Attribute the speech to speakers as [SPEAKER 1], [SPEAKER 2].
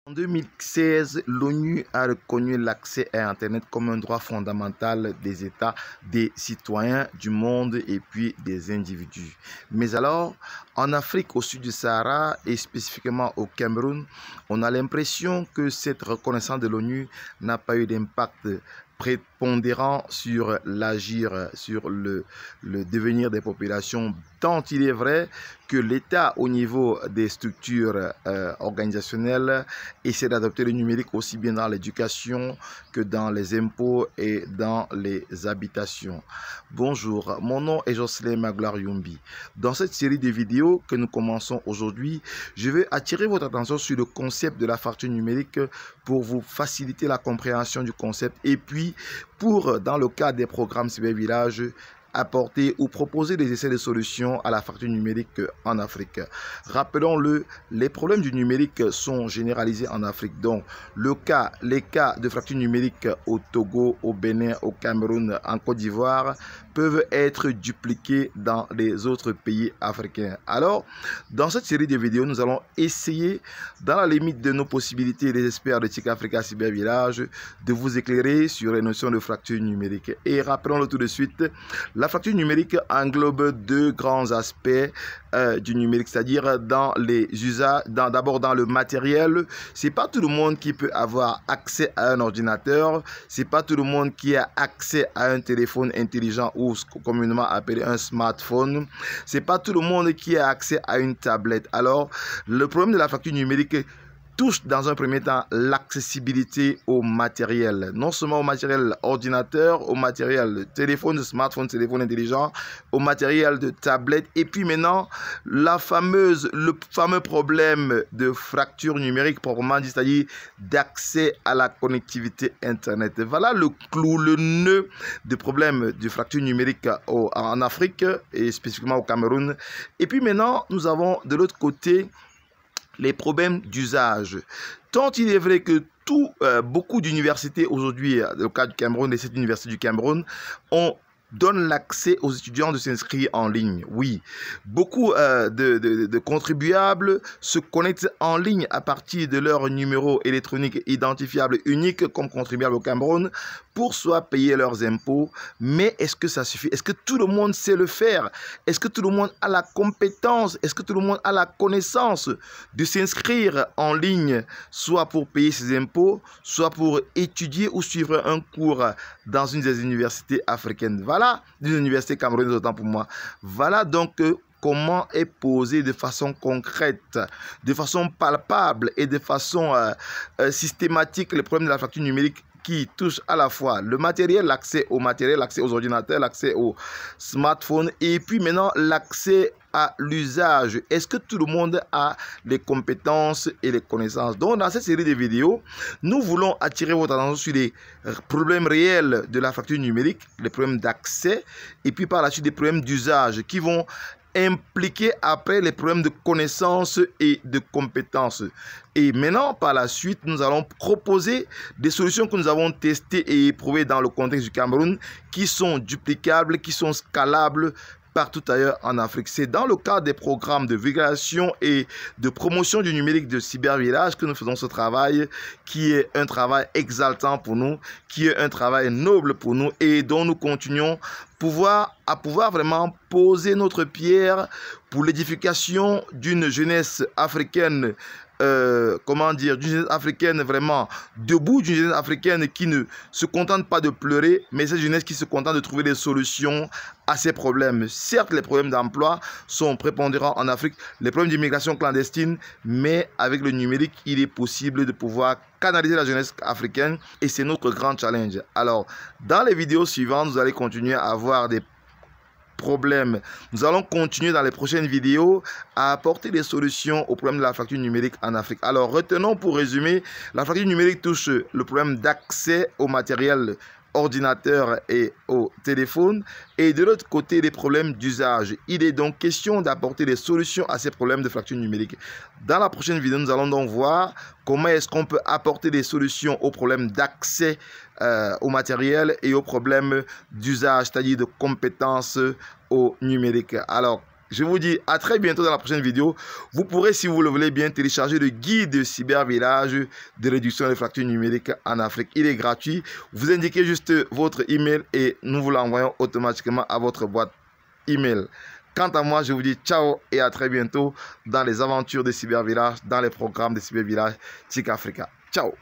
[SPEAKER 1] En 2016, l'ONU a reconnu l'accès à Internet comme un droit fondamental des États, des citoyens du monde et puis des individus. Mais alors, en Afrique, au sud du Sahara et spécifiquement au Cameroun, on a l'impression que cette reconnaissance de l'ONU n'a pas eu d'impact prépondérant sur l'agir, sur le devenir des populations, tant il est vrai que l'État au niveau des structures organisationnelles essaie d'adopter le numérique aussi bien dans l'éducation que dans les impôts et dans les habitations. Bonjour, mon nom est Jocelyn Magloire Yumbi. Dans cette série de vidéos que nous commençons aujourd'hui, je vais attirer votre attention sur le concept de la fracture numérique pour vous faciliter la compréhension du concept et puis pour, dans le cadre des programmes Cybervillage, apporter ou proposer des essais de solutions à la fracture numérique en Afrique. Rappelons-le, les problèmes du numérique sont généralisés en Afrique. Donc, les cas de fracture numérique au Togo, au Bénin, au Cameroun, en Côte d'Ivoire peuvent être dupliqués dans les autres pays africains. Alors, dans cette série de vidéos, nous allons essayer, dans la limite de nos possibilités, les experts de TIC Africa Cyber Village, de vous éclairer sur les notions de fracture numérique. Et rappelons-le tout de suite, la fracture numérique englobe deux grands aspects du numérique, c'est-à-dire dans les usages, d'abord dans le matériel. C'est pas tout le monde qui peut avoir accès à un ordinateur, c'est pas tout le monde qui a accès à un téléphone intelligent ou communément appelé un smartphone, c'est pas tout le monde qui a accès à une tablette. Alors, le problème de la fracture numérique touche dans un premier temps l'accessibilité au matériel, non seulement au matériel ordinateur, au matériel téléphone, smartphone, téléphone intelligent, au matériel de tablette, et puis maintenant le fameux problème de fracture numérique proprement dit, c'est-à-dire d'accès à la connectivité Internet. Voilà le clou, le nœud du problème de fracture numérique en Afrique et spécifiquement au Cameroun. Et puis maintenant, nous avons de l'autre côté les problèmes d'usage. Tant il est vrai que beaucoup d'universités aujourd'hui, le cas du Cameroun et cette université du Cameroun, donne l'accès aux étudiants de s'inscrire en ligne. Oui, beaucoup de contribuables se connectent en ligne à partir de leur numéro électronique identifiable unique comme contribuable au Cameroun pour soit payer leurs impôts. Mais est-ce que ça suffit? Est-ce que tout le monde sait le faire? Est-ce que tout le monde a la compétence? Est-ce que tout le monde a la connaissance de s'inscrire en ligne, soit pour payer ses impôts, soit pour étudier ou suivre un cours dans une des universités africaines? Voilà, d'une université camerounaise autant pour moi. Voilà donc comment est posé de façon concrète, de façon palpable et de façon systématique le problème de la fracture numérique qui touche à la fois le matériel, l'accès au matériel, l'accès aux ordinateurs, l'accès aux smartphones et puis maintenant l'accès à l'usage. Est-ce que tout le monde a les compétences et les connaissances? Donc dans cette série de vidéos, nous voulons attirer votre attention sur les problèmes réels de la fracture numérique, les problèmes d'accès et puis par la suite des problèmes d'usage qui vont impliquer après les problèmes de connaissances et de compétences. Et maintenant, par la suite, nous allons proposer des solutions que nous avons testées et éprouvées dans le contexte du Cameroun qui sont duplicables, qui sont scalables partout ailleurs en Afrique. C'est dans le cadre des programmes de vulgarisation et de promotion du numérique de Cybervillage que nous faisons ce travail, qui est un travail exaltant pour nous, qui est un travail noble pour nous et dont nous continuons à pouvoir vraiment poser notre pierre pour l'édification d'une jeunesse africaine d'une jeunesse africaine vraiment debout, d'une jeunesse africaine qui ne se contente pas de pleurer, mais cette jeunesse qui se contente de trouver des solutions à ces problèmes. Certes, les problèmes d'emploi sont prépondérants en Afrique, les problèmes d'immigration clandestine, mais avec le numérique, il est possible de pouvoir canaliser la jeunesse africaine et c'est notre grand challenge. Alors, dans les vidéos suivantes, vous allez continuer à avoir des problèmes. Nous allons continuer dans les prochaines vidéos à apporter des solutions au problème de la fracture numérique en Afrique. Alors, retenons pour résumer, la fracture numérique touche le problème d'accès au matériel ordinateur et au téléphone et de l'autre côté les problèmes d'usage. Il est donc question d'apporter des solutions à ces problèmes de fracture numérique. Dans la prochaine vidéo, nous allons donc voir comment est-ce qu'on peut apporter des solutions aux problèmes d'accès au matériel et aux problèmes d'usage, c'est-à-dire de compétences au numérique. Alors, Je vous dis à très bientôt dans la prochaine vidéo. Vous pourrez, si vous le voulez bien, télécharger le guide de cybervillage de réduction des fractures numériques en Afrique. Il est gratuit. Vous indiquez juste votre email et nous vous l'envoyons automatiquement à votre boîte email. Quant à moi, je vous dis ciao et à très bientôt dans les aventures de cybervillage, dans les programmes de cybervillage TIC Africa. Ciao.